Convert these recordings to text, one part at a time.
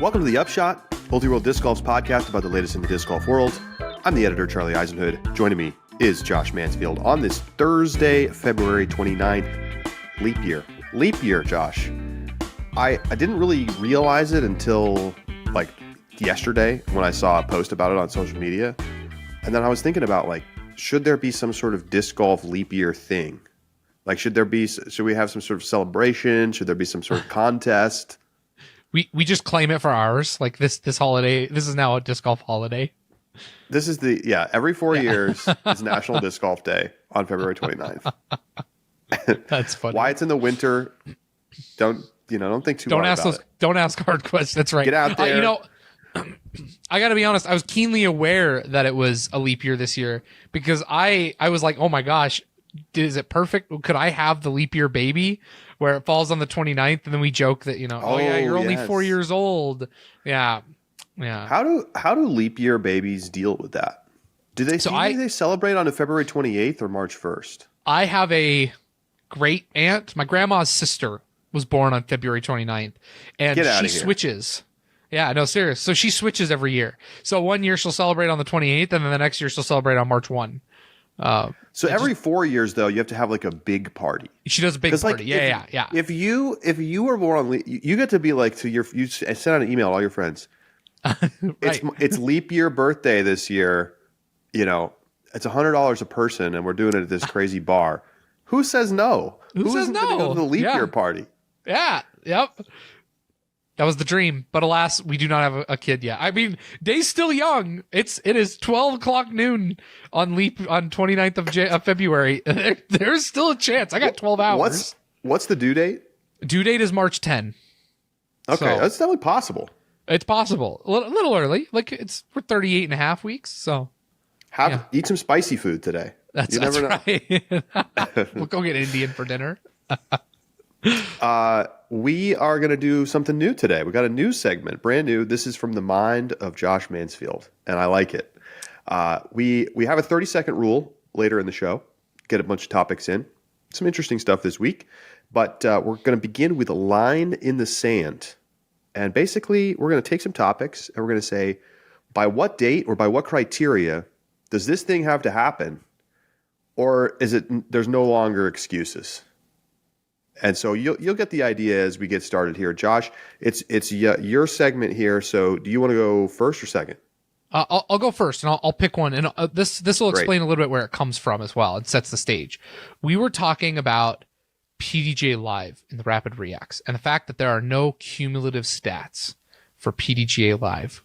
Welcome to the Upshot, multi-world disc golf's podcast about the latest in the disc golf world. I'm the editor, Charlie Eisenhood. Joining me is Josh Mansfield on this Thursday, February 29th, leap year. Leap year, Josh. I didn't really realize it until like yesterday when I saw a post about it on social media. And then I was thinking about should there be some sort of disc golf leap year thing? Should we have some sort of celebration? Should there be some sort of contest? We just claim it for ours. Like this holiday, this is now a disc golf holiday. This is every 4 years is National Disc Golf Day on February 29th. That's funny. Why it's in the winter, don't think too hard about it. Don't ask hard questions. That's right. Get out there. I got to be honest, I was keenly aware that it was a leap year this year because I was like, oh my gosh, is it perfect? Could I have the leap year baby where it falls on the 29th and then we joke that, you're only 4 years old. Yeah. Yeah. How do leap year babies deal with that? Do they celebrate on February 28th or March 1st? I have a great aunt. My grandma's sister was born on February 29th and she switches. Yeah, no, serious. So she switches every year. So 1 year she'll celebrate on the 28th and then the next year she'll celebrate on March 1. So every 4 years though, you have to have a big party. She does a big party. Yeah. If you were born on you get to be you send out an email to all your friends. Right. It's leap year birthday this year. It's $100 a person, and we're doing it at this crazy bar. Who says no? Who says no? Go to the leap year party. Yeah. Yep. That was the dream, but alas, we do not have a kid yet. I mean, day's still young. It is 12 o'clock noon on 29th of February. There's still a chance. I got 12 hours. What's the due date? Due date is March 10. Okay, that's definitely possible. It's possible. A little early. We're 38 and a half weeks. So eat some spicy food today. That's right. We'll go get Indian for dinner. We are going to do something new today. We got a new segment, brand new. This is from the mind of Josh Mansfield, and I like it. We have a 30-second rule later in the show. Get a bunch of topics in. Some interesting stuff this week, but we're going to begin with a line in the sand. And basically, we're going to take some topics, and we're going to say, by what date or by what criteria does this thing have to happen? Or is it there's no longer excuses? And so you'll get the idea as we get started here. Josh, it's your segment here. So do you want to go first or second? I'll go first, and I'll pick one. And this will explain a little bit where it comes from as well. It sets the stage. We were talking about PDGA Live in the Rapid Reacts and the fact that there are no cumulative stats for PDGA Live.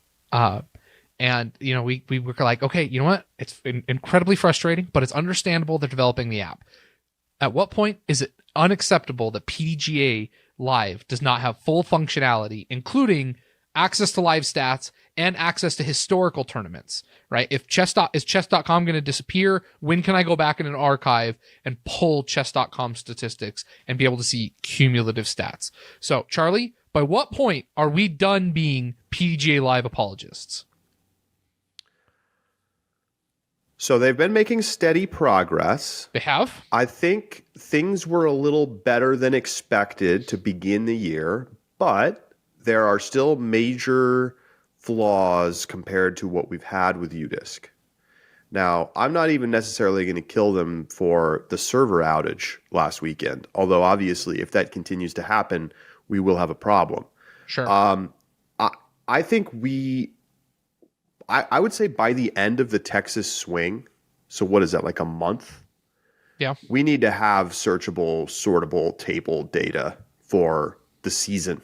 And we were like, okay, you know what? It's incredibly frustrating, but it's understandable they're developing the app. At what point is it unacceptable that PDGA Live does not have full functionality, including access to live stats and access to historical tournaments, right? Is chess.com going to disappear? When can I go back in an archive and pull chess.com statistics and be able to see cumulative stats? So, Charlie, by what point are we done being PDGA Live apologists? So they've been making steady progress. They have? I think things were a little better than expected to begin the year, but there are still major flaws compared to what we've had with UDisc. Now, I'm not even necessarily going to kill them for the server outage last weekend, although obviously if that continues to happen, we will have a problem. Sure. I think I would say by the end of the Texas swing, so what is that, like a month? Yeah. We need to have searchable, sortable table data for the season.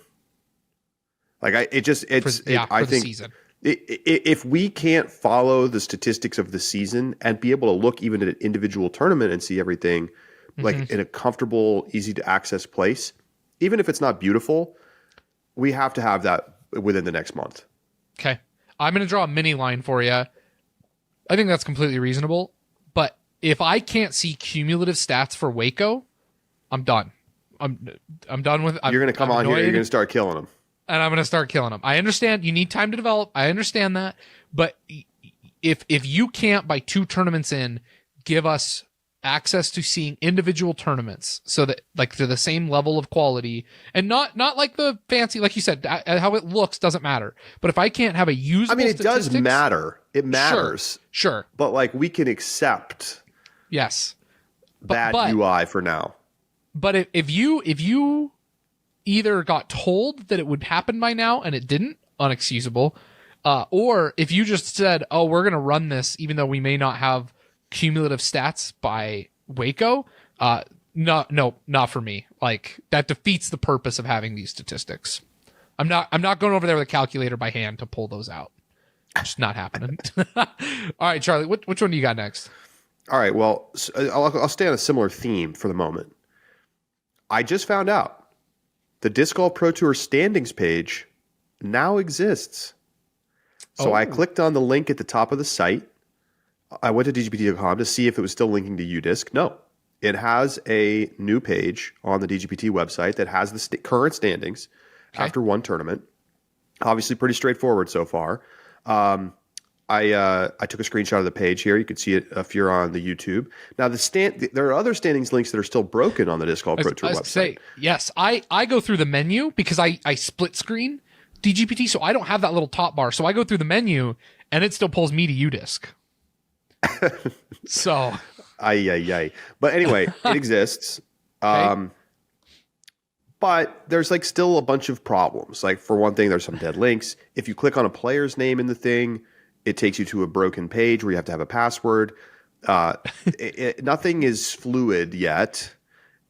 I think season. If we can't follow the statistics of the season and be able to look even at an individual tournament and see everything in a comfortable, easy to access place, even if it's not beautiful, we have to have that within the next month. Okay. I'm going to draw a mini line for you. I think that's completely reasonable. But if I can't see cumulative stats for Waco, I'm done. I'm done with. You're going to come on here and you're going to start killing them. And I'm going to start killing them. I understand you need time to develop. I understand that. But if you can't, by two tournaments in, give us access to seeing individual tournaments so that like to the same level of quality and not like the fancy, like you said, how it looks doesn't matter. But if I can't have a usable it does matter. It matters. Sure. But like we can accept yes. bad UI for now. But if you either got told that it would happen by now and it didn't, unexcusable, or if you just said, oh, we're going to run this even though we may not have cumulative stats by Waco, no, not for me. Like that defeats the purpose of having these statistics. I'm not going over there with a calculator by hand to pull those out. Just not happening. All right, Charlie, which one do you got next? All right, well, I'll stay on a similar theme for the moment. I just found out the Disc Golf Pro Tour standings page now exists. So I clicked on the link at the top of the site. I went to DGPT.com to see if it was still linking to UDisc. No, it has a new page on the DGPT website that has the current standings after one tournament. Obviously, pretty straightforward so far. I took a screenshot of the page here. You can see it if you're on the YouTube. Now, there are other standings links that are still broken on the Disc Golf Pro Tour website. Yes, I go through the menu because I split screen DGPT, so I don't have that little top bar. So I go through the menu, and it still pulls me to UDisc. So, but anyway, it exists. But there's like still a bunch of problems. Like for one thing, there's some dead links. If you click on a player's name in the thing, it takes you to a broken page where you have to have a password. Nothing is fluid yet,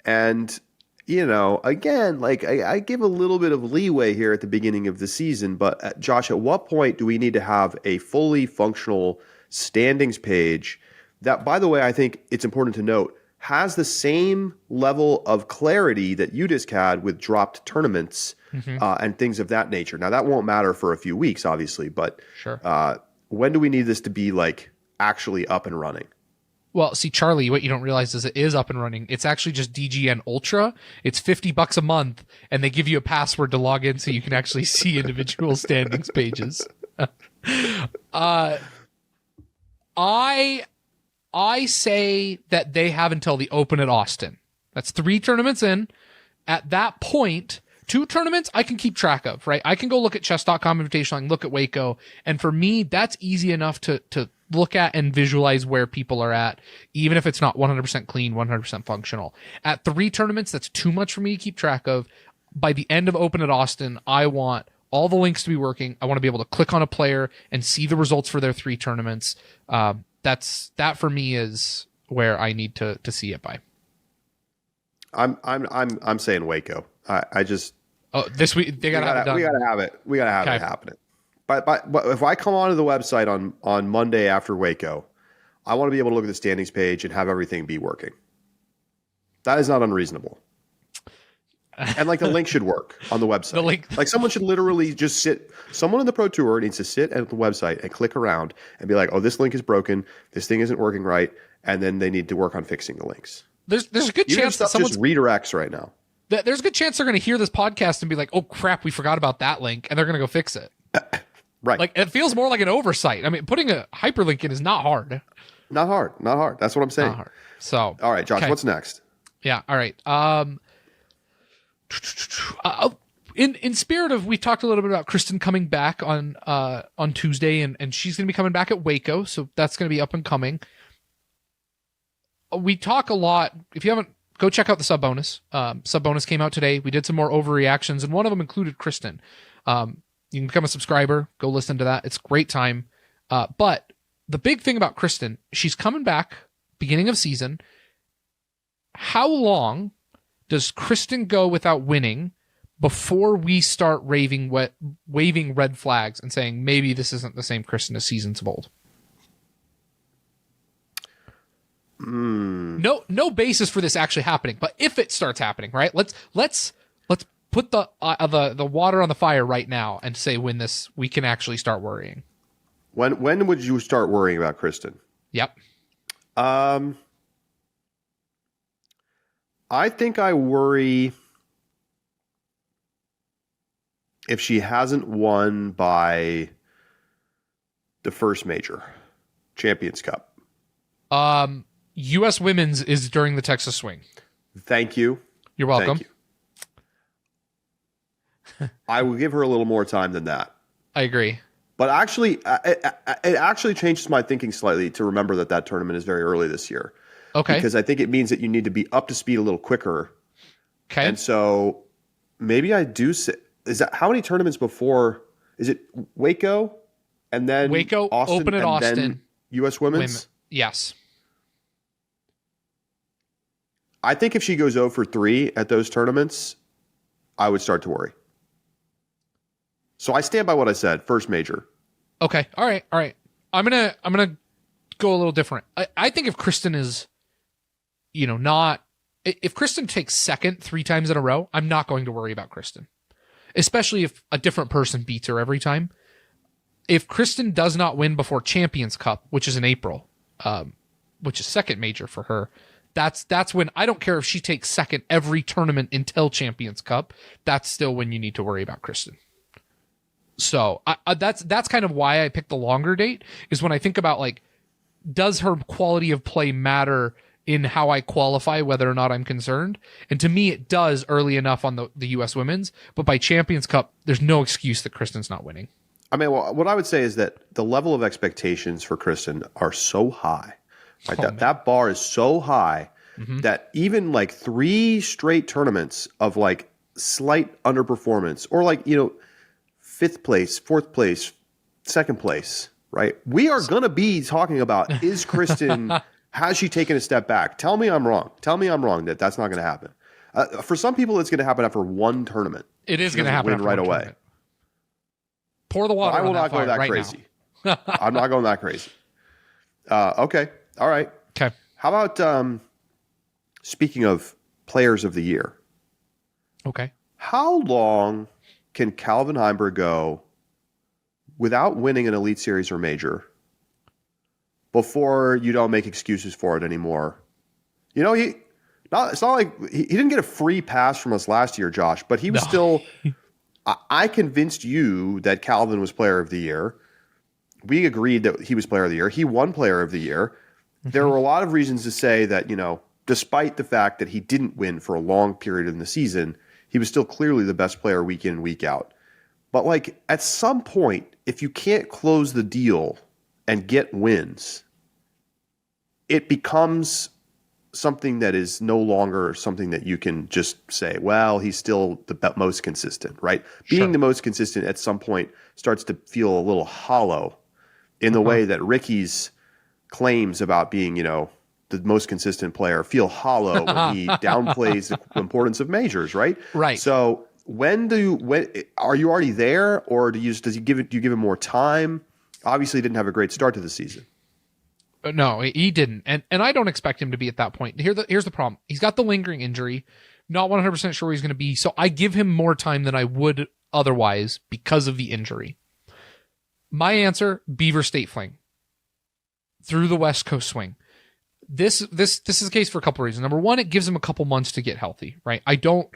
and again, like I give a little bit of leeway here at the beginning of the season. But Josh, at what point do we need to have a fully functional standings page that, by the way, I think it's important to note, has the same level of clarity that UDisc had with dropped tournaments and things of that nature? Now, that won't matter for a few weeks, obviously, but when do we need this to be like actually up and running? Well, see, Charlie, what you don't realize is it is up and running. It's actually just DGN Ultra. It's $50 a month, and they give you a password to log in so you can actually see individual standings pages. I say that they have until the Open at Austin. That's 3 tournaments in. At that point, 2 tournaments I can keep track of, right? I can go look at chess.com Invitational, I can look at Waco, and for me, that's easy enough to look at and visualize where people are at, even if it's not 100% clean, 100% functional. At 3 tournaments, that's too much for me to keep track of. By the end of Open at Austin, I want all the links to be working. I want to be able to click on a player and see the results for their 3 tournaments. That for me is where I need to see it by. I'm saying Waco. I just this week they gotta have it done. We gotta have it. We gotta have it happening. But if I come onto the website on Monday after Waco, I want to be able to look at the standings page and have everything be working. That is not unreasonable. And like the link should work on the website. The link. Like someone should literally just sit. Someone in the Pro Tour needs to sit at the website and click around and be like, "Oh, this link is broken. This thing isn't working right," and then they need to work on fixing the links. There's a good chance that someone just redirects right now. There's a good chance they're going to hear this podcast and be like, "Oh crap, we forgot about that link," and they're going to go fix it. Right. Like it feels more like an oversight. I mean, putting a hyperlink in is not hard. Not hard. That's what I'm saying. Not hard. So, all right, Josh, what's next? Yeah. All right. In spirit of, we talked a little bit about Kristen coming back on Tuesday, and she's going to be coming back at Waco, so that's going to be up and coming. We talk a lot. If you haven't, go check out the sub bonus. Sub bonus came out today. We did some more overreactions, and one of them included Kristen. You can become a subscriber. Go listen to that. It's a great time. But the big thing about Kristen, she's coming back beginning of season. How long does Kristen go without winning before we start waving red flags and saying maybe this isn't the same Kristen as seasons of old? No basis for this actually happening, but if it starts happening, right? Let's put the water on the fire right now and say when we can actually start worrying. When would you start worrying about Kristen? Yep. I think I worry if she hasn't won by the first major, Champions Cup. U.S. women's is during the Texas Swing. Thank you. You're welcome. Thank you. I will give her a little more time than that. I agree. But actually, it actually changes my thinking slightly to remember that tournament is very early this year. Okay. Because I think it means that you need to be up to speed a little quicker. Okay. And so maybe I do say, is that how many tournaments before? Is it Waco and then Waco, Austin, Open at and Austin, then U.S. Women's? Yes. I think if she goes 0 for 3 at those tournaments, I would start to worry. So I stand by what I said. First major. Okay. All right. I'm gonna go a little different. I think if Kristen is, not if Kristen takes second 3 times in a row, I'm not going to worry about Kristen, especially if a different person beats her every time. If Kristen does not win before Champions Cup, which is in April, which is second major for her, that's when I don't care if she takes second every tournament until Champions Cup. That's still when you need to worry about Kristen. So that's kind of why I picked the longer date, is when I think about, like, does her quality of play matter in how I qualify whether or not I'm concerned? And to me, it does early enough on the U.S. Women's, but by Champions Cup, there's no excuse that Kristen's not winning. I mean, well, what I would say is that the level of expectations for Kristen are so high. Right? That bar is so high that even like 3 straight tournaments of like slight underperformance, or like, 5th place, 4th place, 2nd place, right? We are going to be talking about, is Kristen, has she taken a step back? Tell me I'm wrong. Tell me I'm wrong that's not going to happen. For some people, it's going to happen after one tournament. It is going to happen after right away. Tournament. Pour the water I will on that not go that right crazy. Now. I'm not going that crazy. Okay. All right. Okay. How about, speaking of players of the year? Okay. How long can Calvin Heimburg go without winning an Elite Series or major before you don't make excuses for it anymore? It's not like he didn't get a free pass from us last year, Josh, but he was still. I convinced you that Calvin was Player of the Year. We agreed that he was Player of the Year. He won Player of the Year. There were a lot of reasons to say that, despite the fact that he didn't win for a long period in the season, he was still clearly the best player week in and week out. But, like, at some point, if you can't close the deal and get wins, it becomes something that is no longer something that you can just say, well, he's still the most consistent, right? Sure. Being the most consistent at some point starts to feel a little hollow in the way that Ricky's claims about being, the most consistent player feel hollow when he downplays the importance of majors, right? Right. So when are you already there, or do you give him more time? Obviously, he didn't have a great start to the season. No, he didn't, and I don't expect him to be at that point. Here's the problem: he's got the lingering injury. Not 100% sure where he's going to be, so I give him more time than I would otherwise because of the injury. My answer: Beaver State Fling through the West Coast Swing. This is the case for a couple of reasons. Number one, it gives him a couple months to get healthy, right? I don't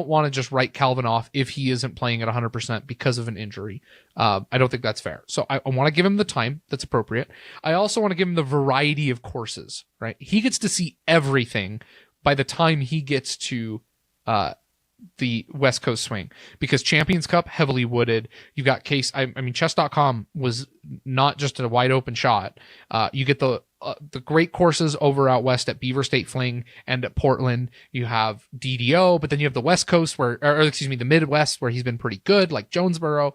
want to just write Calvin off if he isn't playing at 100% because of an injury. I don't think that's fair. So I want to give him the time that's appropriate. I also want to give him the variety of courses, right? He gets to see everything by the time he gets to the West Coast Swing, because Champions Cup, heavily wooded. You've got chess.com was not just a wide open shot. You get the great courses over out west at Beaver State Fling and at Portland. You have DDO, but then you have the West Coast the Midwest, where he's been pretty good, like Jonesboro.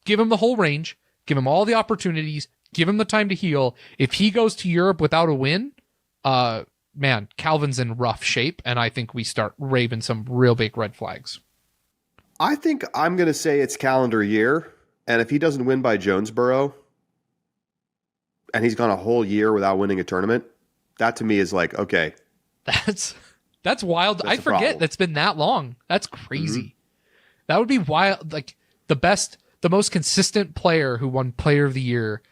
Give him the whole range, give him all the opportunities, give him the time to heal. If he goes to Europe without a win, man, Calvin's in rough shape, and I think we start waving some real big red flags. I think I'm going to say it's calendar year, and if he doesn't win by Jonesboro, and he's gone a whole year without winning a tournament, that to me is like, okay. That's wild. I forget that's been that long. That's crazy. Mm-hmm. That would be wild. Like, the most consistent player who won Player of the Year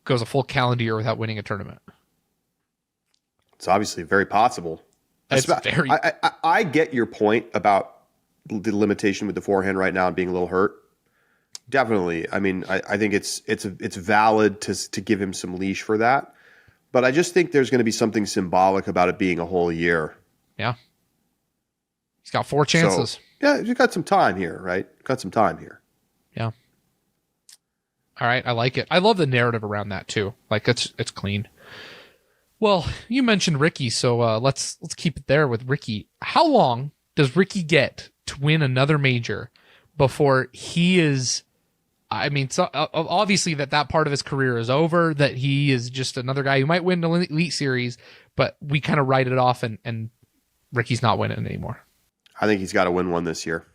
goes a full calendar year without winning a tournament. It's obviously very possible. I get your point about the limitation with the forehand right now and being a little hurt. Definitely. I mean, I think it's valid to give him some leash for that. But I just think there's going to be something symbolic about it being a whole year. Yeah. He's got 4 chances. So, yeah, you got some time here, right? Got some time here. Yeah. All right, I like it. I love the narrative around that too. Like it's clean. Well, you mentioned Ricky, so let's keep it there with Ricky. How long does Ricky get to win another major before he is? I mean, so obviously that part of his career is over. That he is just another guy who might win the Elite Series, but we kind of write it off, and Ricky's not winning anymore. I think he's got to win one this year.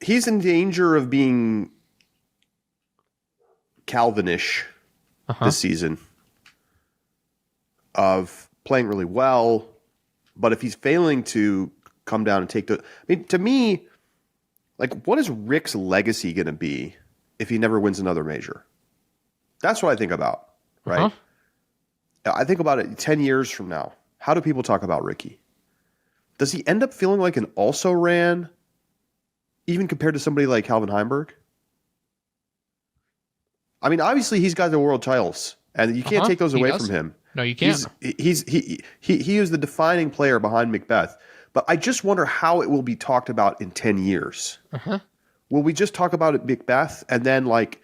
He's in danger of being Calvinish this season, of playing really well, but if he's failing to come down and take I mean, to me, like, what is Rick's legacy going to be if he never wins another major? That's what I think about, right? I think about it 10 years from now. How do people talk about Ricky? Does he end up feeling like an also-ran, even compared to somebody like Calvin Heimburg? I mean, obviously he's got the world titles, and you can't take those away from him. No, you can't. He is the defining player behind McBeth. But I just wonder how it will be talked about in 10 years. Will we just talk about it McBeth and then like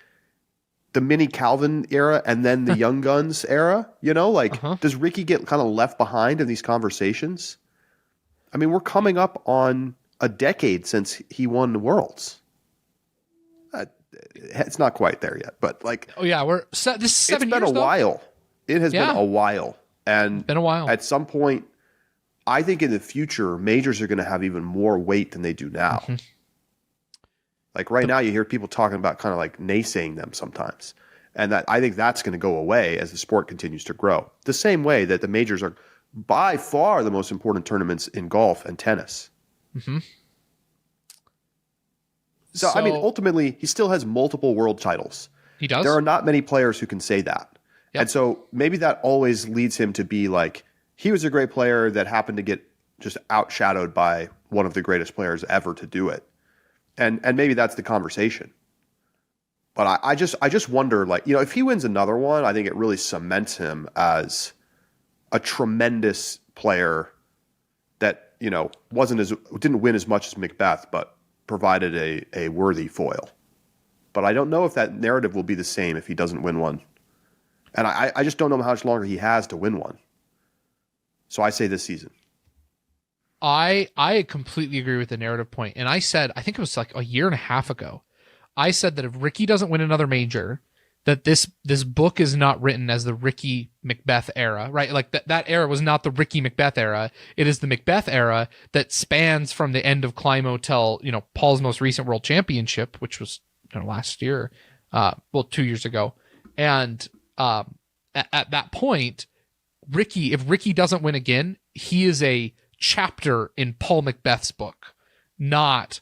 the mini Calvin era and then the Young Guns era? You know, like does Ricky get kind of left behind in these conversations? I mean, we're coming up on a decade since he won the Worlds. It's not quite there yet, but like, oh yeah, this is 7 years. It's been a while. It has been a while, and been a while. At some point, I think in the future, majors are going to have even more weight than they do now. Like right now, you hear people talking about kind of like naysaying them sometimes, and that I think that's going to go away as the sport continues to grow. The same way that the majors are by far the most important tournaments in golf and tennis. So, I mean, ultimately, he still has multiple world titles. He does. There are not many players who can say that. Yep. And so maybe that always leads him to be like, he was a great player that happened to get just outshadowed by one of the greatest players ever to do it. And maybe that's the conversation. But I just wonder, like, you know, if he wins another one, I think it really cements him as a tremendous player that, you know, didn't win as much as McBeth, but provided a worthy foil. But I don't know if that narrative will be the same if he doesn't win one. And I just don't know how much longer he has to win one. So I say this season. I completely agree with the narrative point. And I said, I think it was like a year and a half ago, I said that if Ricky doesn't win another major, that this book is not written as the Ricky McBeth era, right? Like that era was not the Ricky McBeth era. It is the McBeth era that spans from the end of Climo till, you know, Paul's most recent world championship, which was, you know, last year, 2 years ago. And at that point, if Ricky doesn't win again, he is a chapter in Paul McBeth's book, not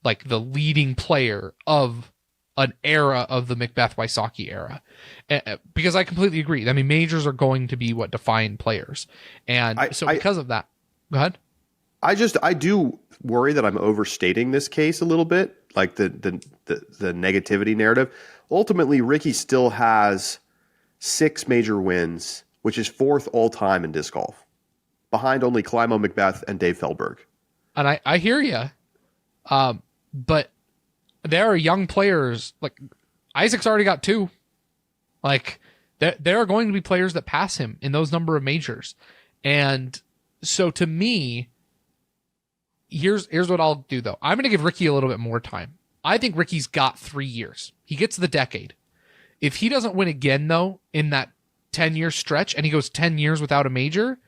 like the leading player of an era of the McBeth Wysocki era. Because I completely agree. I mean, majors are going to be what define players. And because of that, go ahead. I do worry that I'm overstating this case a little bit, like the negativity narrative. Ultimately, Ricky still has 6 major wins, which is 4th all time in disc golf, behind only Climo McBeth and Dave Feldberg. And I hear you. But there are young players, like Isaac's already got 2. Like there are going to be players that pass him in those number of majors. And so to me, here's what I'll do though. I'm going to give Ricky a little bit more time. I think Ricky's got 3 years. He gets the decade. If he doesn't win again though, in that 10-year stretch, and he goes 10 years without a major,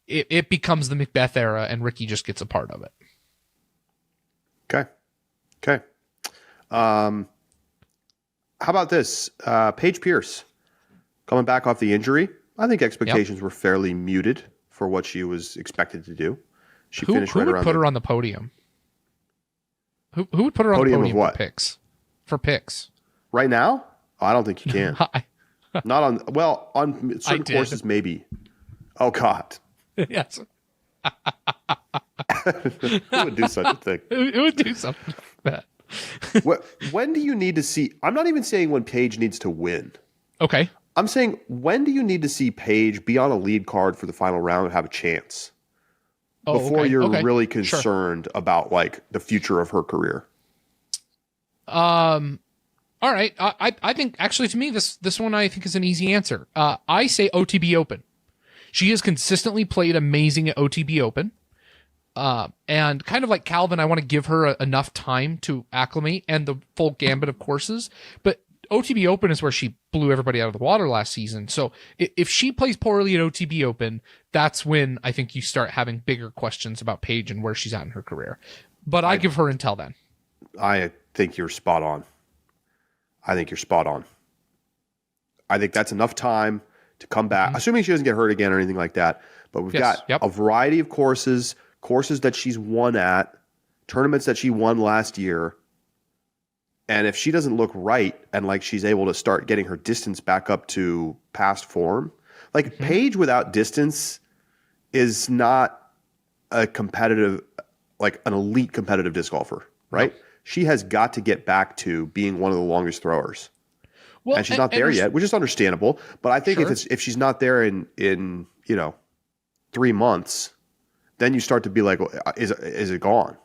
it becomes the McBeth era and Ricky just gets a part of it. Okay. How about this? Paige Pierce coming back off the injury. I think expectations were fairly muted for what she was expected to do. She finished who right would around put her on the podium? Who would put her on the podium of what? For picks? Right now? Oh, I don't think you can. Not on. Well, on certain courses, maybe. Oh God. Yes. Who would do such a thing? Who would do something like that? When do you need to see? I'm not even saying when Paige needs to win. Okay. I'm saying, when do you need to see Paige be on a lead card for the final round and have a chance before you're really concerned about like the future of her career? All right. I think actually to me, this one I think is an easy answer. I say OTB Open. She has consistently played amazing at OTB Open. And kind of like Calvin, I want to give her enough time to acclimate and the full gambit of courses. But OTB Open is where she blew everybody out of the water last season. So if she plays poorly at OTB Open, that's when I think you start having bigger questions about Paige and where she's at in her career. But I give her until then. I think you're spot on. I think that's enough time to come back, assuming she doesn't get hurt again or anything like that. But we've got a variety of courses that she's won at, tournaments that she won last year. And if she doesn't look right and like she's able to start getting her distance back up to past form, like Paige without distance is not a competitive, like an elite competitive disc golfer, right? No. She has got to get back to being one of the longest throwers. Well, and she's not there yet, which is understandable. But I think if she's not there in 3 months, then you start to be like, is it gone?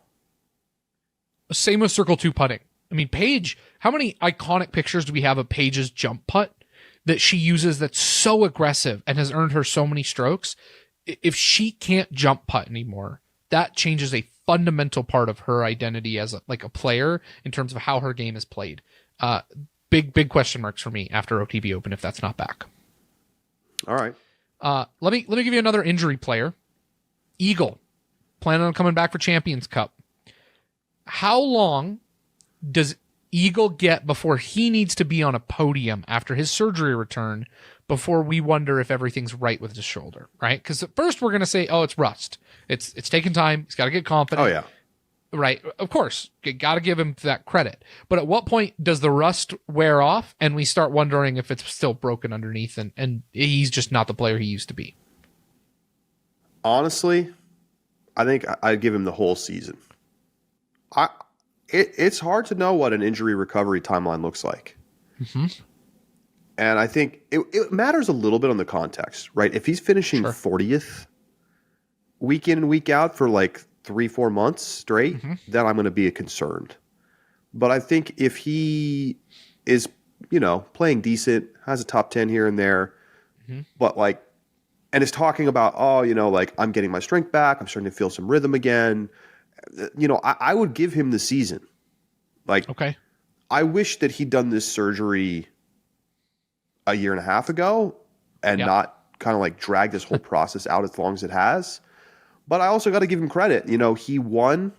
Same with Circle 2 putting. I mean, Paige, how many iconic pictures do we have of Paige's jump putt that she uses that's so aggressive and has earned her so many strokes? If she can't jump putt anymore, that changes a fundamental part of her identity as a player in terms of how her game is played. Big question marks for me after OTB Open if that's not back. All right. Let me give you another injury player. Eagle, planning on coming back for Champions Cup. How long does Eagle get before he needs to be on a podium after his surgery return before we wonder if everything's right with his shoulder, right? Because at first we're going to say, oh, it's rust. It's taking time. He's got to get confident. Oh, yeah. Right. Of course. Got to give him that credit. But at what point does the rust wear off and we start wondering if it's still broken underneath and he's just not the player he used to be? Honestly, I think I'd give him the whole season. It's hard to know what an injury recovery timeline looks like. Mm-hmm. And I think it matters a little bit on the context, right? If he's finishing 40th week in and week out for like 3-4 months straight, then I'm going to be concerned. But I think if he is, playing decent, has a top 10 here and there, but and is talking about, I'm getting my strength back, I'm starting to feel some rhythm again. I would give him the season. I wish that he'd done this surgery a year and a half ago and not kind of drag this whole process out as long as it has. But I also got to give him credit. He won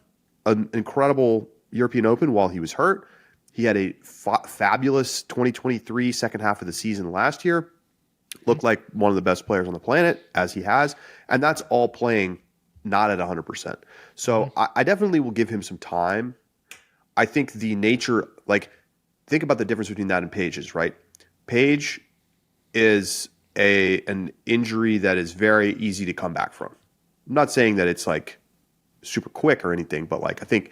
an incredible European Open while he was hurt. He had a fabulous 2023 second half of the season last year. Looked like one of the best players on the planet, as he has. And that's all playing not at 100%. So I definitely will give him some time. I think the nature, think about the difference between that and Paige's, right? Paige is an injury that is very easy to come back from. I'm not saying that it's super quick or anything, but I think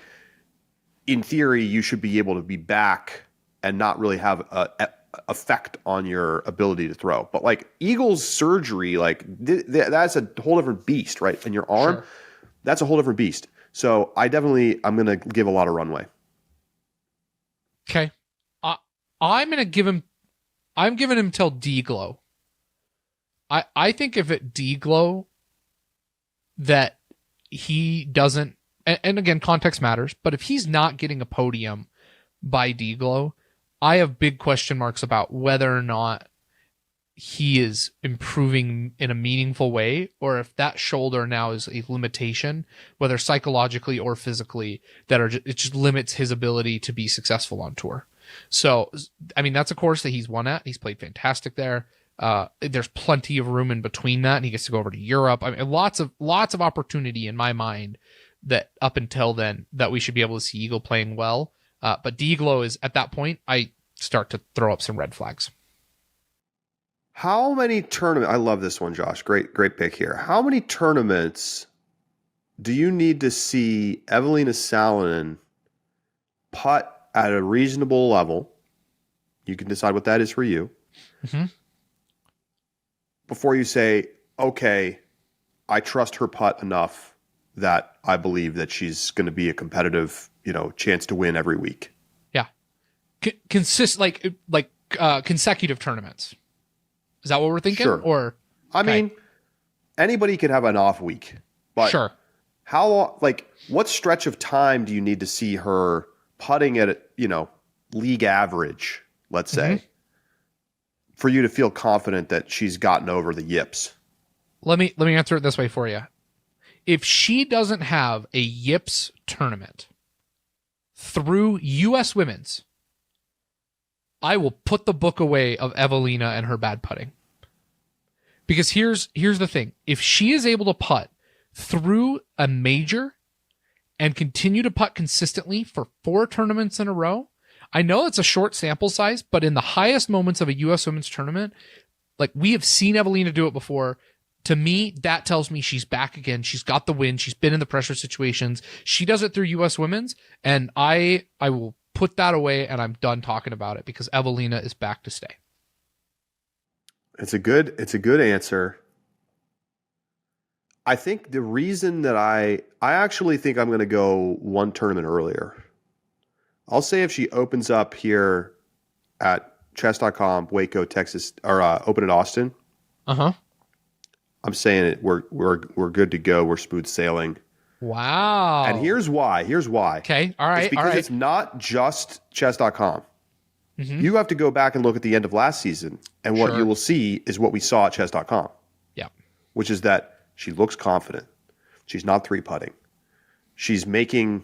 in theory you should be able to be back and not really have a effect on your ability to throw. But Eagle's surgery, that's a whole different beast, right? And your arm, that's a whole different beast. So I'm going to give a lot of runway. Okay. I'm giving him till D-Glow. I think if it D-Glow that he doesn't, and again, context matters, but if he's not getting a podium by D-Glow, I have big question marks about whether or not he is improving in a meaningful way, or if that shoulder now is a limitation, whether psychologically or physically, it just limits his ability to be successful on tour. So, I mean, that's a course that he's won at. He's played fantastic there. There's plenty of room in between that, and he gets to go over to Europe. I mean, lots of opportunity in my mind that up until then that we should be able to see Eagle playing well. But D-Glow is at that point, I start to throw up some red flags. How many tournaments? I love this one, Josh. Great pick here. How many tournaments do you need to see Evelina Salonen putt at a reasonable level? You can decide what that is for you. before you say, okay, I trust her putt enough that I believe that she's going to be a competitive, chance to win every week. Yeah. Consecutive tournaments. Is that what we're thinking? Sure. Or I mean, anybody could have an off week, but sure. What stretch of time do you need to see her putting at, league average, let's say, for you to feel confident that she's gotten over the yips? Let me answer it this way for you. If she doesn't have a yips tournament through U.S. Women's, I will put the book away of Evelina and her bad putting. Because here's the thing. If she is able to putt through a major and continue to putt consistently for 4 tournaments in a row, I know it's a short sample size, but in the highest moments of a U.S. Women's tournament, like we have seen Evelina do it before. To me, that tells me she's back again. She's got the win. She's been in the pressure situations. She does it through U.S. Women's, and I will put that away, and I'm done talking about it because Evelina is back to stay. It's a good answer. I think the reason that I actually think I'm going to go one tournament earlier. I'll say if she opens up here at chess.com, Waco, Texas, or open at Austin. I'm saying it. We're good to go. We're smooth sailing. Wow. And here's why. Okay. All right. It's because it's not just chess.com. You have to go back and look at the end of last season, and what you will see is what we saw at chess.com. Yeah. Which is that she looks confident. She's not 3-putting. She's making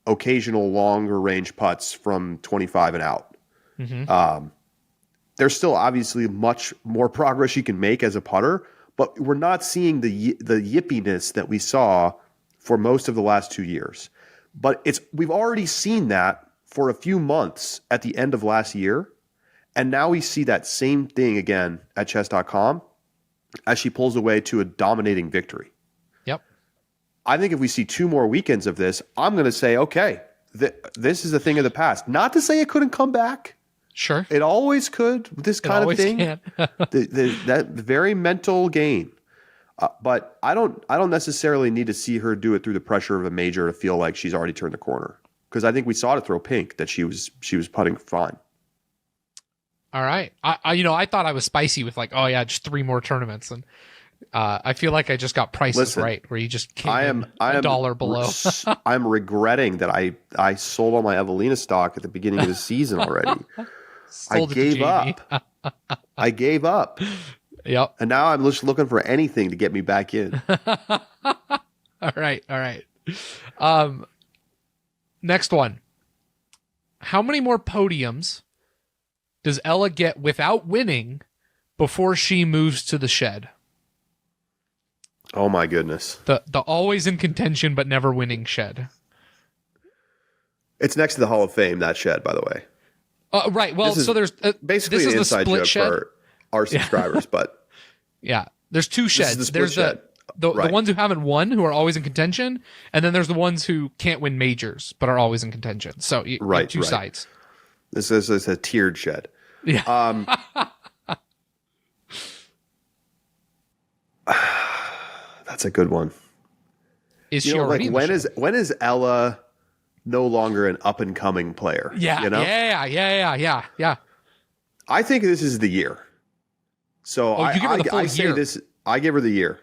occasional longer range putts from 25 and out. There's still obviously much more progress she can make as a putter, but we're not seeing the yippiness that we saw for most of the last 2 years. But we've already seen that for a few months at the end of last year, and now we see that same thing again at chess.com as she pulls away to a dominating victory. Yep. I think if we see 2 more weekends of this, I'm going to say, okay, this is a thing of the past. Not to say it couldn't come back. Sure. It always could, this kind of thing. That very mental game. But I don't necessarily need to see her do it through the pressure of a major to feel like she's already turned the corner. Because I think we saw to throw pink that she was putting fine. All right. I thought I was spicy with just 3 more tournaments, and I feel like I just got prices right where you just came $1 below. I'm regretting that I sold all my Evelina stock at the beginning of the season already. I gave up. I gave up. Yep. And now I'm just looking for anything to get me back in. All right. Next one. How many more podiums does Ella get without winning before she moves to the shed? Oh my goodness. The always in contention but never winning shed. It's next to the Hall of Fame, that shed, by the way. Right. Well, so there's basically this an is the inside split joke shed for our subscribers, but yeah, there's 2 sheds. There's the ones who haven't won, who are always in contention, and then there's the ones who can't win majors but are always in contention. So you have 2 sides. This is a tiered shed. Yeah. That's a good one. Is she already? When is Ella no longer an up and coming player? Yeah. Yeah. I think this is the year. So I say this. I give her the year.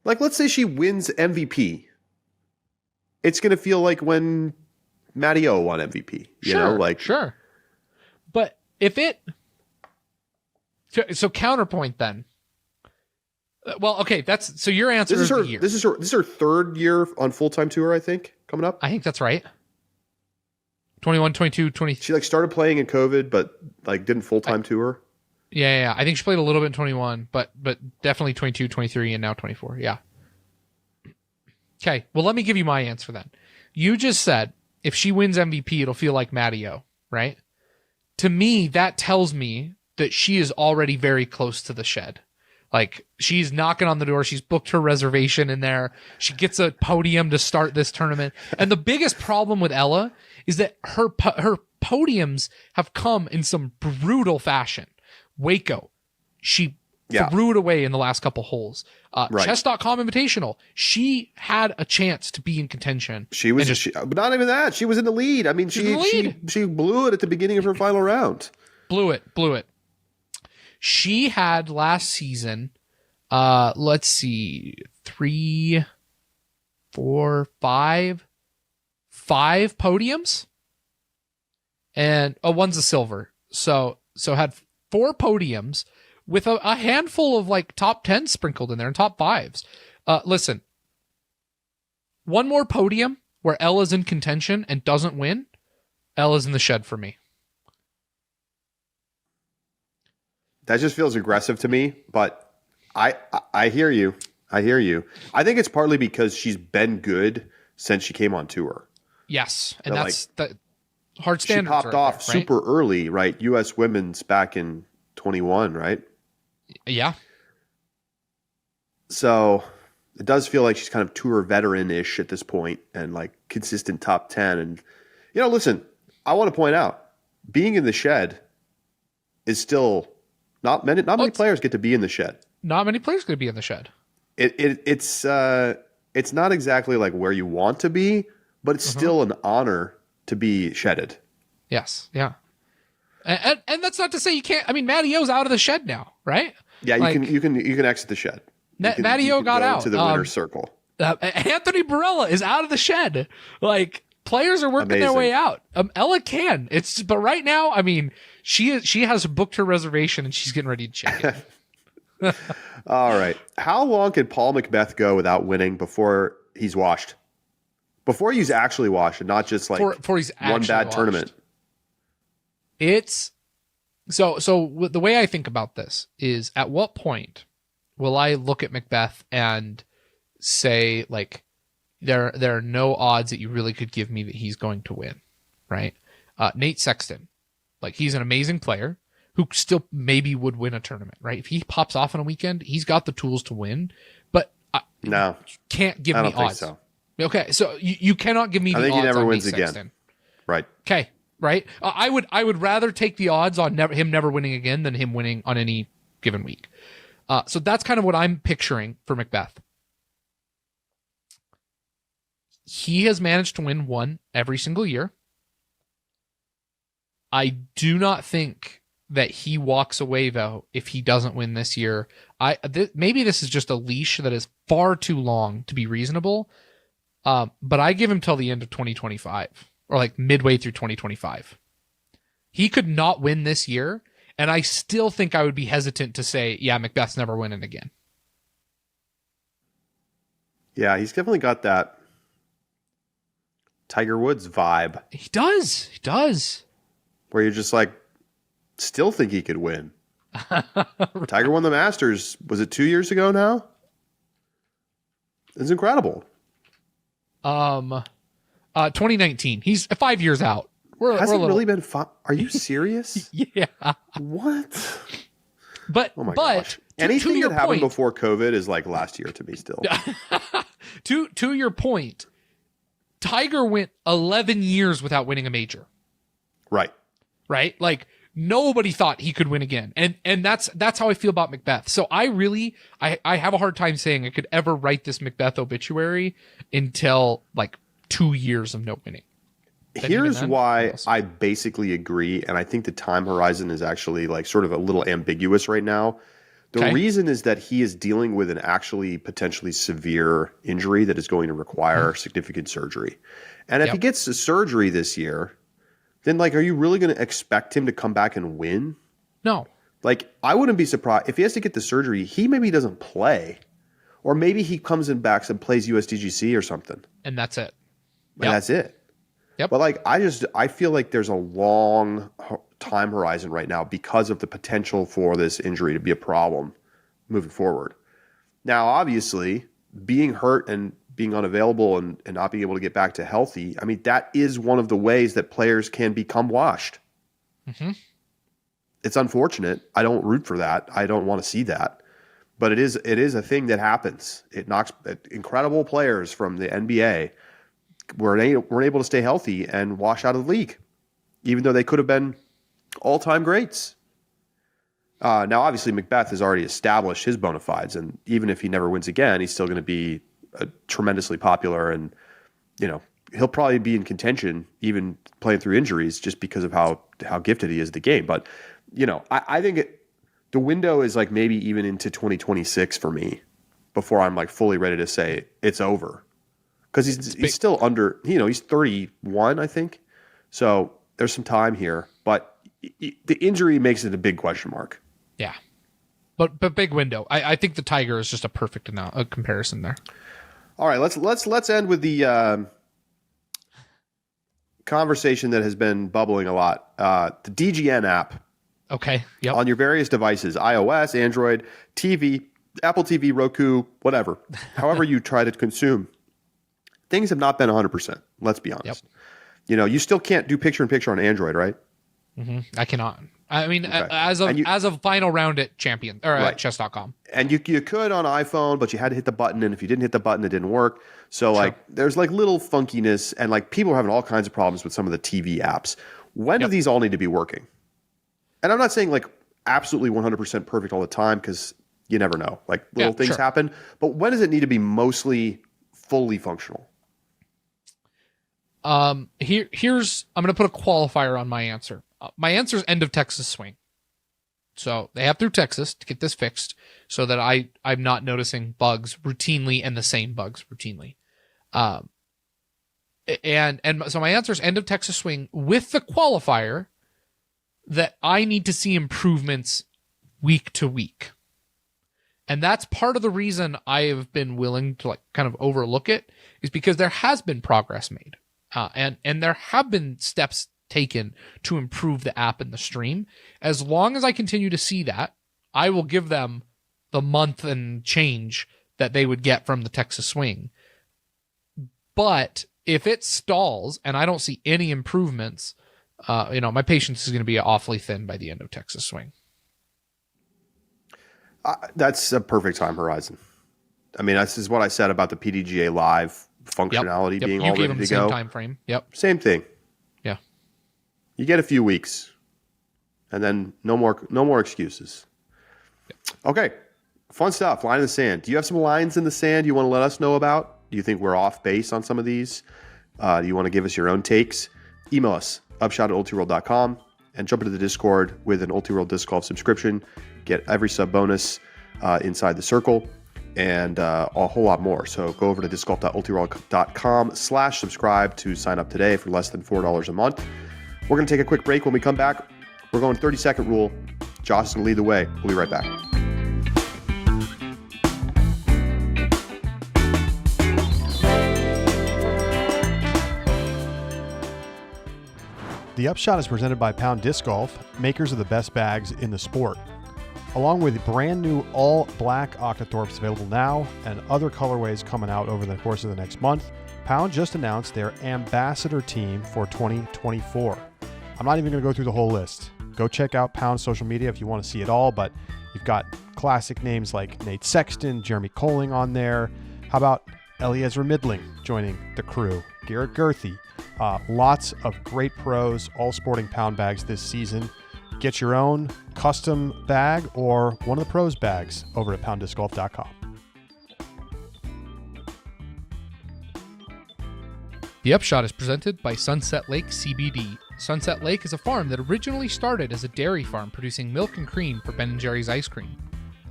Like, let's say she wins MVP. It's going to feel like when Matty O won MVP. Sure. But if it... So counterpoint then. Well, okay, so your answer is the year. This is her 3rd year on full-time tour, I think, coming up. I think that's right. 21, 22, 23. She started playing in COVID, but didn't full-time tour. Yeah. I think she played a little bit in 21, but definitely 22, 23, and now 24. Yeah. Okay. Well, let me give you my answer then. You just said if she wins MVP, it'll feel like Matty O, right? To me, that tells me that she is already very close to the shed. Like, she's knocking on the door. She's booked her reservation in there. She gets a podium to start this tournament. And the biggest problem with Ella is that her podiums have come in some brutal fashion. Waco, she Yeah. threw it away in the last couple holes. Right. Chess.com Invitational, she had a chance to be in contention. She was, but not even that. She was in the lead. I mean, she blew it at the beginning of her final round. Blew it. She had last season, let's see, 3, 4, 5 podiums, and one's a silver. So had 4 podiums with a handful of like top 10 sprinkled in there and top 5s. Listen, one more podium where Ella's in contention and doesn't win, Ella's in the shed for me. That just feels aggressive to me, but I hear you. I think it's partly because she's been good since she came on tour. Yes, and that's the hard standards. She popped off super early, right? U.S. Women's back in 21, right? Yeah. So it does feel like she's kind of tour veteran-ish at this point and like consistent top 10. And, listen, I want to point out, being in the shed is still not many players get to be in the shed. Not many players could be in the shed. It's not exactly like where you want to be, but it's still an honor to be shedded. Yes. Yeah. And that's not to say you can't. I mean, Matty O's out of the shed now, right? Yeah, you can exit the shed. Matty O got out to the winner's circle. Anthony Barella is out of the shed. Like, players are working their way out. Ella can. But right now, I mean, she has booked her reservation and she's getting ready to check it. All right. How long can Paul McBeth go without winning before he's washed? Before he's actually washed, and not just like before he's one bad washed. tournament. It's so the way I think about this is, at what point will I look at McBeth and say, like, there are no odds that you really could give me that he's going to win, right? Nate Sexton, like, he's an amazing player who still maybe would win a tournament, right? If he pops off on a weekend, he's got the tools to win, but no, you can't give me odds. I don't think so. Okay, so you cannot give me the odds. I think he never wins again. Right. Okay, right? I would rather take the odds on him never winning again than him winning on any given week. So that's kind of what I'm picturing for McBeth. He has managed to win one every single year. I do not think that he walks away, though, if he doesn't win this year. Maybe this is just a leash that is far too long to be reasonable. But I give him till the end of 2025, or like midway through 2025. He could not win this year, and I still think I would be hesitant to say, yeah, McBeth's never winning again. Yeah, he's definitely got that Tiger Woods vibe. He does. Where you're just like, still think he could win. Tiger won the Masters, was it 2 years ago now? It's incredible. 2019. He's 5 years out. Has it really been 5? Are you serious? Yeah. What? But oh my gosh. Anything that happened before COVID is like last year to me still. To your point, Tiger went 11 years without winning a major. Right. Like, nobody thought he could win again. And that's how I feel about McBeth. So I have a hard time saying I could ever write this McBeth obituary until like 2 years of no winning. Here's why I basically agree, and I think the time horizon is actually like sort of a little ambiguous right now. The reason is that he is dealing with an actually potentially severe injury that is going to require significant surgery. And if he gets the surgery this year, then like, are you really going to expect him to come back and win? No. Like, I wouldn't be surprised if he has to get the surgery. He maybe doesn't play, or maybe he comes in back and plays USDGC or something, and that's it. And that's it. Yep. But like, I feel like there's a long time horizon right now because of the potential for this injury to be a problem moving forward. Now, obviously, being hurt and being unavailable and not being able to get back to healthy, I mean, that is one of the ways that players can become washed. Mm-hmm. It's unfortunate. I don't root for that. I don't want to see that. But it is a thing that happens. It knocks incredible players from the NBA weren't able to stay healthy and wash out of the league, even though they could have been all-time greats. Now, obviously, McBeth has already established his bona fides, and even if he never wins again, he's still going to be tremendously popular, and he'll probably be in contention even playing through injuries just because of how gifted he is at the game. But I think the window is like maybe even into 2026 for me before I'm like fully ready to say it's over, because he's still under. He's 31, I think, so there's some time here, but the injury makes it a big question mark. Yeah, but big window. I think the Tiger is just a perfect comparison there. All right, let's end with the conversation that has been bubbling a lot. The DGN app. Okay. Yep. On your various devices, iOS, Android, TV, Apple TV, Roku, whatever. However you try to consume, things have not been 100%. Let's be honest. Yep. You still can't do picture-in-picture on Android, right? Mm-hmm. I cannot. I mean, okay. as of final round at Champion or at chess.com. And you could on iPhone, but you had to hit the button, and if you didn't hit the button, it didn't work. So there's like little funkiness, and like people are having all kinds of problems with some of the TV apps. When do these all need to be working? And I'm not saying like absolutely 100% perfect all the time, because you never know. Like little things happen. But when does it need to be mostly fully functional? Here's I'm going to put a qualifier on my answer. My answer is end of Texas swing. So they have through Texas to get this fixed so that I'm not noticing bugs routinely and the same bugs routinely. And so my answer is end of Texas swing with the qualifier that I need to see improvements week to week. And that's part of the reason I have been willing to like kind of overlook it, is because there has been progress made. And there have been steps taken to improve the app and the stream. As long as I continue to see that, I will give them the month and change that they would get from the Texas swing. But if it stalls and I don't see any improvements, my patience is going to be awfully thin by the end of Texas swing. That's a perfect time horizon. I mean, this is what I said about the PDGA Live functionality being all ready to go. You gave them the same time frame. Yep. Same thing. Yeah. You get a few weeks, and then no more excuses. Yep. Okay. Fun stuff. Line in the sand. Do you have some lines in the sand you want to let us know about? Do you think we're off base on some of these? Do you want to give us your own takes? Email us, upshot@ultiworld.com, and jump into the Discord with an Ultiworld Disc Golf subscription. Get every sub bonus inside the circle, and a whole lot more. So go over to discgolf.ultiworld.com/subscribe to sign up today for less than $4 a month. We're going to take a quick break. When we come back, we're going 30-second rule. Josh is going to lead the way. We'll be right back. The Upshot is presented by Pound Disc Golf, makers of the best bags in the sport. Along with brand new all black Octothorpes available now and other colorways coming out over the course of the next month, Pound just announced their ambassador team for 2024. I'm not even going to go through the whole list. Go check out Pound's social media if you want to see it all, but you've got classic names like Nate Sexton, Jeremy Colling on there. How about Eliezer Midling joining the crew? Garrett Gerthy. Lots of great pros, all sporting Pound bags this season. Get your own custom bag or one of the pros bags over at pounddiscgolf.com. The Upshot is presented by Sunset Lake CBD. Sunset Lake is a farm that originally started as a dairy farm producing milk and cream for Ben & Jerry's ice cream.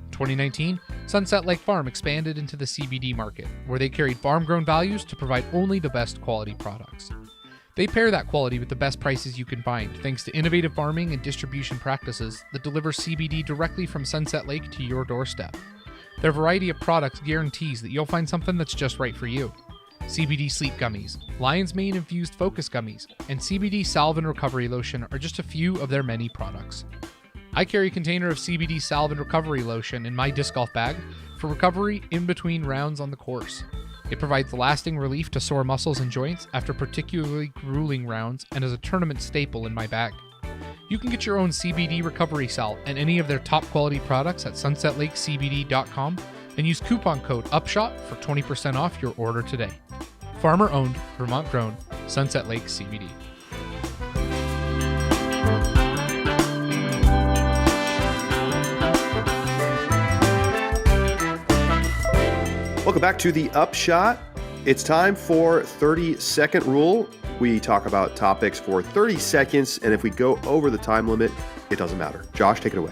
In 2019, Sunset Lake Farm expanded into the CBD market, where they carried farm-grown values to provide only the best quality products. They pair that quality with the best prices you can find, thanks to innovative farming and distribution practices that deliver CBD directly from Sunset Lake to your doorstep. Their variety of products guarantees that you'll find something that's just right for you. CBD Sleep Gummies, Lion's Mane Infused Focus Gummies, and CBD Salve and Recovery Lotion are just a few of their many products. I carry a container of CBD Salve and Recovery Lotion in my disc golf bag for recovery in between rounds on the course. It provides lasting relief to sore muscles and joints after particularly grueling rounds and is a tournament staple in my bag. You can get your own CBD recovery salve and any of their top quality products at sunsetlakecbd.com and use coupon code UPSHOT for 20% off your order today. Farmer owned, Vermont grown, Sunset Lake CBD. Welcome back to the Upshot. It's time for 30-second rule. We talk about topics for 30 seconds, and if we go over the time limit, it doesn't matter. Josh, take it away.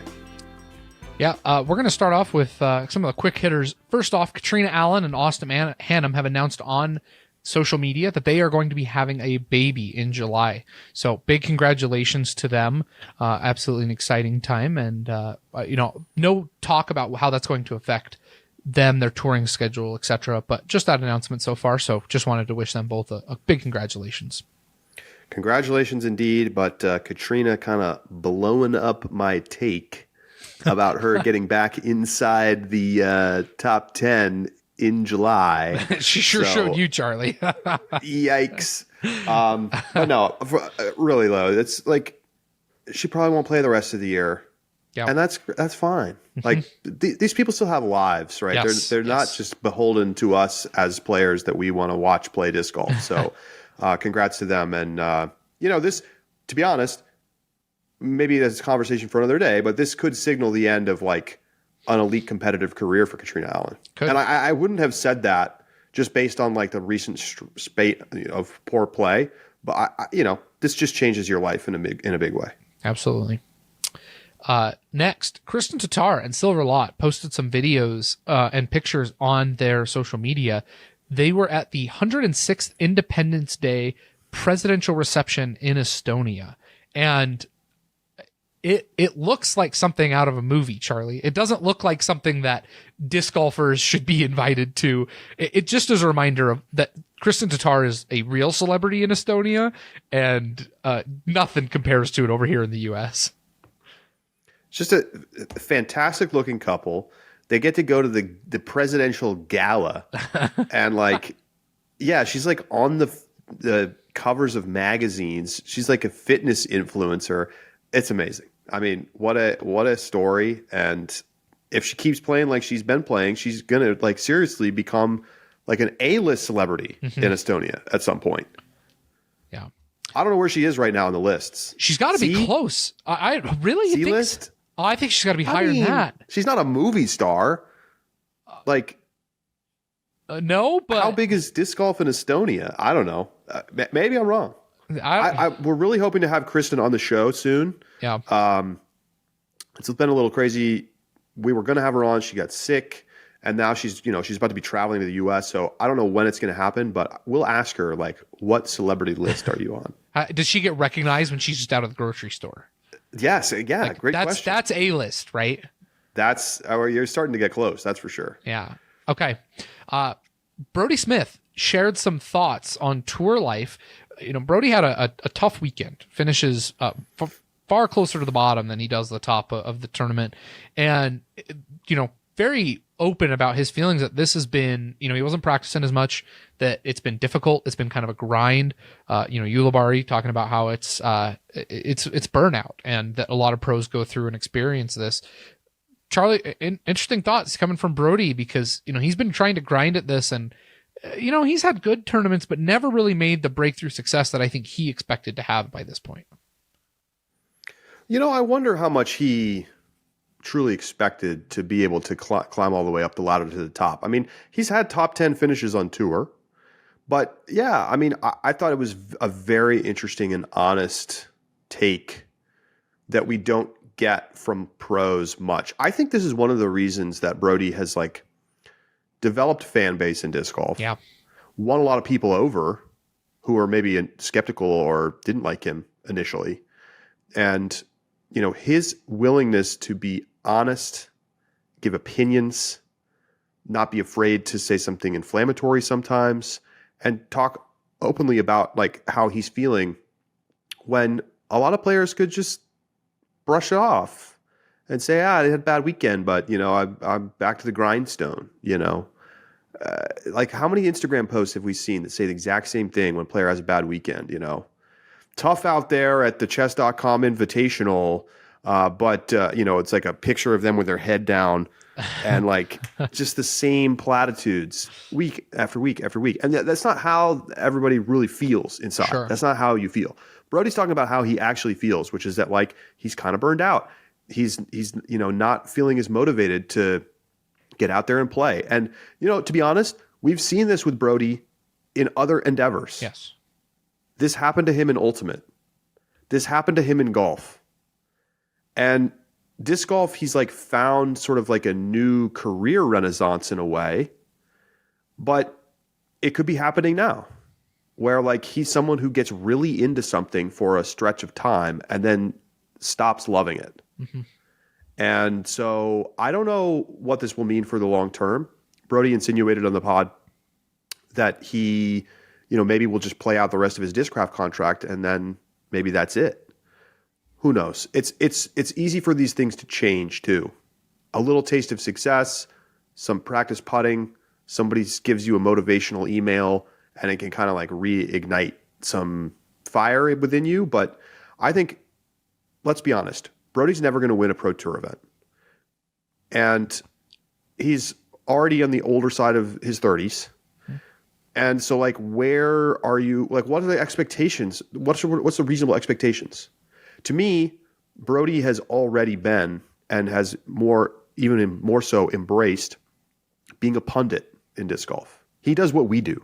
Yeah, we're going to start off with some of the quick hitters. First off, Katrina Allen and Austin Hannum have announced on social media that they are going to be having a baby in July. So big congratulations to them. Absolutely an exciting time. And, no talk about how that's going to affect them, their touring schedule, etc. But just that announcement so far. So just wanted to wish them both a big congratulations. Congratulations indeed. But Katrina kind of blowing up my take about her getting back inside the top 10 in July. She sure showed you, Charlie. Yikes. But no, really low. It's like she probably won't play the rest of the year. Yeah. And that's fine. Like these people still have lives, right? Yes, they're not just beholden to us as players that we want to watch play disc golf. So congrats to them. And, this, to be honest, maybe that's a conversation for another day, but this could signal the end of like an elite competitive career for Katrina Allen. And I wouldn't have said that just based on like the recent spate of poor play, but this just changes your life in a big way. Absolutely. Next, Kristen Tattar and Silver Lot posted some videos and pictures on their social media. They were at the 106th Independence Day presidential reception in Estonia, and it looks like something out of a movie, Charlie. It doesn't look like something that disc golfers should be invited to. It just is a reminder of that Kristen Tattar is a real celebrity in Estonia, and nothing compares to it over here in the U.S. It's just a fantastic looking couple. They get to go to the presidential gala, and she's like on the covers of magazines. She's like a fitness influencer. It's amazing. I mean, what a story. And if she keeps playing like she's been playing, she's going to seriously become like an A-list celebrity in Estonia at some point. Yeah. I don't know where she is right now on the lists. She's got to be close. I really think C-list? I think she's got to be higher than that. She's not a movie star. No, but how big is disc golf in Estonia? I don't know. Maybe I'm wrong. We're really hoping to have Kristen on the show soon. Yeah. It's been a little crazy. We were going to have her on. She got sick, and now she's about to be traveling to the U.S. So I don't know when it's going to happen, but we'll ask her what celebrity list are you on? Does she get recognized when she's just out of the grocery store? Yes. Yeah. Great question. That's A-list, right? You're starting to get close. That's for sure. Yeah. Okay. Brody Smith shared some thoughts on tour life. Brody had a tough weekend, finishes far closer to the bottom than he does the top of the tournament. And, very open about his feelings that this has been, he wasn't practicing as much, that it's been difficult. It's been kind of a grind. Ulibarri talking about how it's burnout, and that a lot of pros go through and experience this. Charlie, interesting thoughts coming from Brody, because, he's been trying to grind at this, and, he's had good tournaments, but never really made the breakthrough success that I think he expected to have by this point. I wonder how much he truly expected to be able to climb all the way up the ladder to the top. I mean, he's had top 10 finishes on tour, but yeah, I mean, I thought it was a very interesting and honest take that we don't get from pros much. I think this is one of the reasons that Brody has developed fan base in disc golf. Yeah. Won a lot of people over who were maybe skeptical or didn't like him initially. And, his willingness to be honest, give opinions, not be afraid to say something inflammatory sometimes, and talk openly about how he's feeling when a lot of players could just brush it off and say, I had a bad weekend, but I'm back to the grindstone. How many Instagram posts have we seen that say the exact same thing when a player has a bad weekend? Tough out there at the chess.com invitational, but it's like a picture of them with their head down and just the same platitudes week after week after week. And that's not how everybody really feels inside. Sure. That's not how you feel. Brody's talking about how he actually feels, which is that he's kind of burned out. He's not feeling as motivated to Get out there and play. And, to be honest, we've seen this with Brody in other endeavors. Yes. This happened to him in Ultimate. This happened to him in golf. And disc golf, he's like found sort of like a new career renaissance in a way. But it could be happening now, where like he's someone who gets really into something for a stretch of time and then stops loving it. Mm-hmm. And so I don't know what this will mean for the long term. Brody insinuated on the pod that he, maybe will just play out the rest of his Discraft contract and then maybe that's it. Who knows? It's easy for these things to change too. A little taste of success, some practice putting, somebody gives you a motivational email and it can kind of like reignite some fire within you. But I think, let's be honest, Brody's never going to win a Pro Tour event. And he's already on the older side of his 30s. And so like, where are you, like, what are the expectations? What's the reasonable expectations? To me, Brody has already been and has more so embraced being a pundit in disc golf. He does what we do.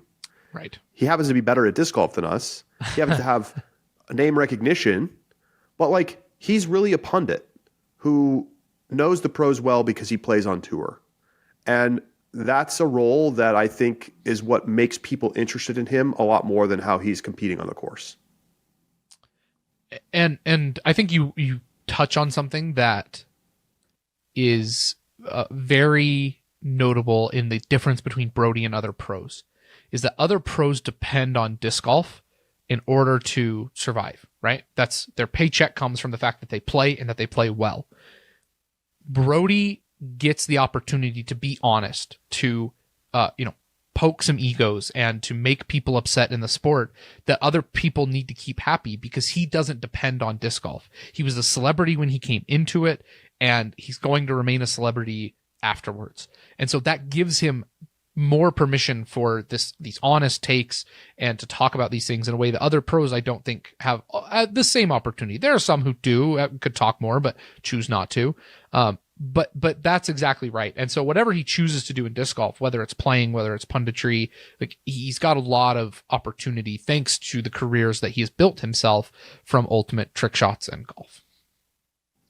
Right. He happens to be better at disc golf than us. He happens to have a name recognition, but like, he's really a pundit who knows the pros well because he plays on tour. And that's a role that I think is what makes people interested in him a lot more than how he's competing on the course. And I think you touch on something that is very notable in the difference between Brody and other pros, is that other pros depend on disc golf in order to survive, right? That's their paycheck comes from the fact that they play and that they play well. Brody gets the opportunity to be honest, to, poke some egos and to make people upset in the sport that other people need to keep happy because he doesn't depend on disc golf. He was a celebrity when he came into it and he's going to remain a celebrity afterwards. And so that gives him more permission for these honest takes and to talk about these things in a way that other pros I don't think have the same opportunity. There are some who do could talk more, but choose not to. But that's exactly right. And so whatever he chooses to do in disc golf, whether it's playing, whether it's punditry, like he's got a lot of opportunity thanks to the careers that he has built himself from Ultimate, Trick Shots, and golf.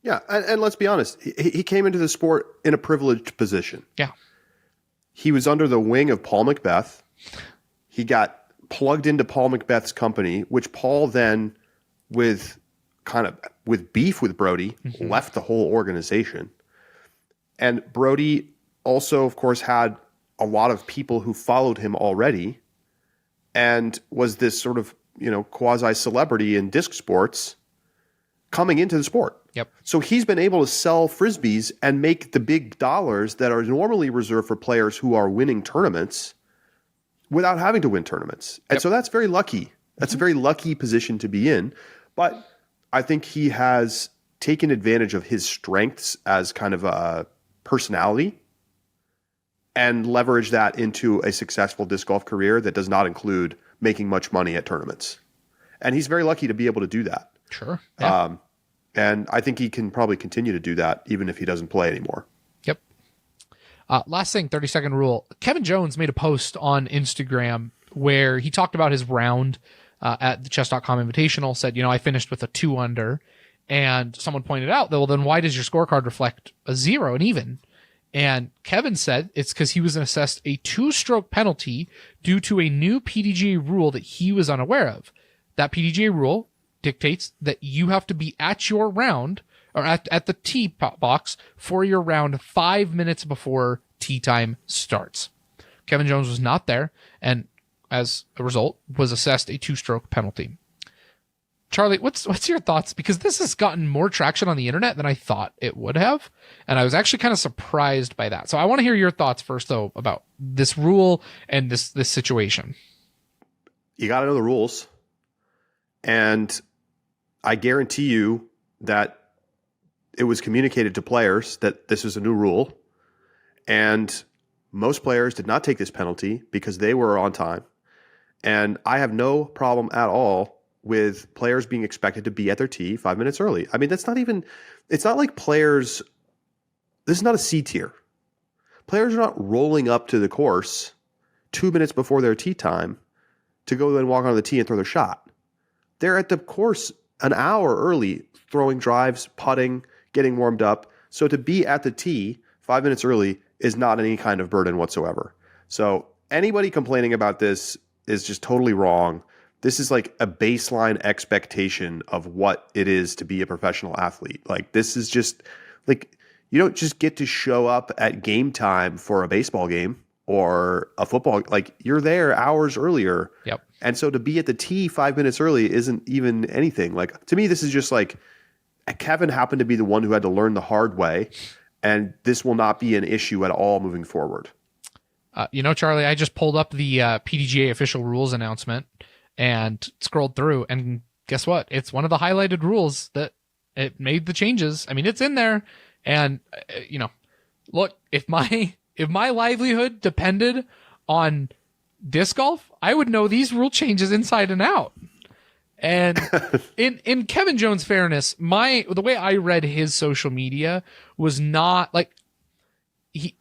Yeah, and let's be honest, he came into the sport in a privileged position. Yeah. He was under the wing of Paul McBeth. He got plugged into Paul McBeth's company, which Paul then, with beef with Brody, left the whole organization. And Brody also, of course, had a lot of people who followed him already and was this sort of, quasi-celebrity in disc sports coming into the sport. Yep. So he's been able to sell Frisbees and make the big dollars that are normally reserved for players who are winning tournaments without having to win tournaments. And so that's very lucky. That's a very lucky position to be in. But I think he has taken advantage of his strengths as kind of a personality and leveraged that into a successful disc golf career that does not include making much money at tournaments. And he's very lucky to be able to do that. Sure. Yeah. And I think he can probably continue to do that even if he doesn't play anymore. Yep. Last thing, 30-second rule. Kevin Jones made a post on Instagram where he talked about his round at the Chess.com Invitational, said, I finished with a 2 under. And someone pointed out, well, then why does your scorecard reflect a 0 and even? And Kevin said it's because he was assessed a 2-stroke penalty due to a new PDGA rule that he was unaware of. That PDGA rule dictates that you have to be at your round or at the tee box for your round 5 minutes before tee time starts. Kevin Jones was not there and as a result was assessed a 2-stroke penalty. Charlie, what's your thoughts? Because this has gotten more traction on the internet than I thought it would have. And I was actually kind of surprised by that. So I want to hear your thoughts first, though, about this rule and this situation. You got to know the rules. And I guarantee you that it was communicated to players that this is a new rule. And most players did not take this penalty because they were on time. And I have no problem at all with players being expected to be at their tee 5 minutes early. I mean, it's not like players, this is not a C tier. Players are not rolling up to the course 2 minutes before their tee time to go and walk onto the tee and throw their shot. They're at the course an hour early, throwing drives, putting, getting warmed up. So to be at the tee 5 minutes early is not any kind of burden whatsoever. So anybody complaining about this is just totally wrong. This is like a baseline expectation of what it is to be a professional athlete. Like, this is just like, you don't just get to show up at game time for a baseball game or a football. Like, you're there hours earlier. Yep. And so to be at the tee 5 minutes early isn't even anything. Like, to me, this is just like Kevin happened to be the one who had to learn the hard way. And this will not be an issue at all moving forward. Charlie, I just pulled up the PDGA official rules announcement and scrolled through, and guess what? It's one of the highlighted rules that it made the changes. I mean, it's in there, and look, if my livelihood depended on disc golf, I would know these rule changes inside and out. And in Kevin Jones' fairness, the way I read his social media was not like he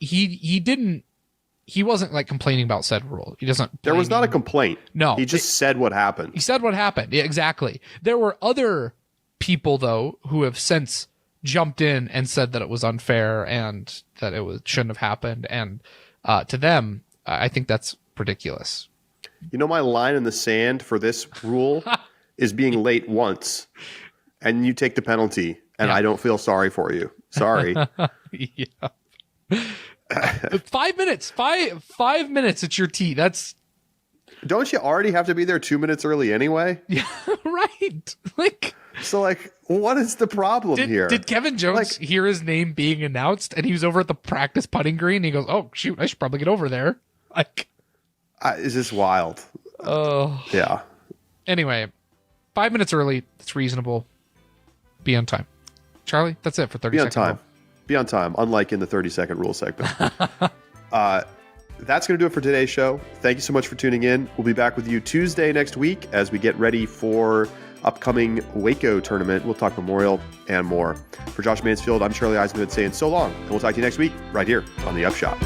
wasn't like complaining about said rule. He doesn't. There was not a complaint. No, he just said what happened. He said what happened. Yeah, exactly. There were other people though who have since jumped in and said that it was unfair and that shouldn't have happened. And to them, I think that's ridiculous. My line in the sand for this rule is being late once, and you take the penalty, and I don't feel sorry for you. Sorry. Yeah. 5 minutes. Five minutes at your tee. Don't you already have to be there 2 minutes early anyway? Yeah, right. What is the problem here? Did Kevin Jones hear his name being announced, and he was over at the practice putting green, and he goes, "Oh shoot, I should probably get over there." Is this wild? Oh yeah. Anyway, 5 minutes early. It's reasonable. Be on time, Charlie. That's it for 30 seconds. Be on time. Be on time, unlike in the 30-second rule segment. That's going to do it for today's show. Thank you so much for tuning in. We'll be back with you Tuesday next week as we get ready for upcoming Waco tournament. We'll talk Memorial and more. For Josh Mansfield, I'm Charlie Eisenhood saying so long, and we'll talk to you next week right here on The Upshot.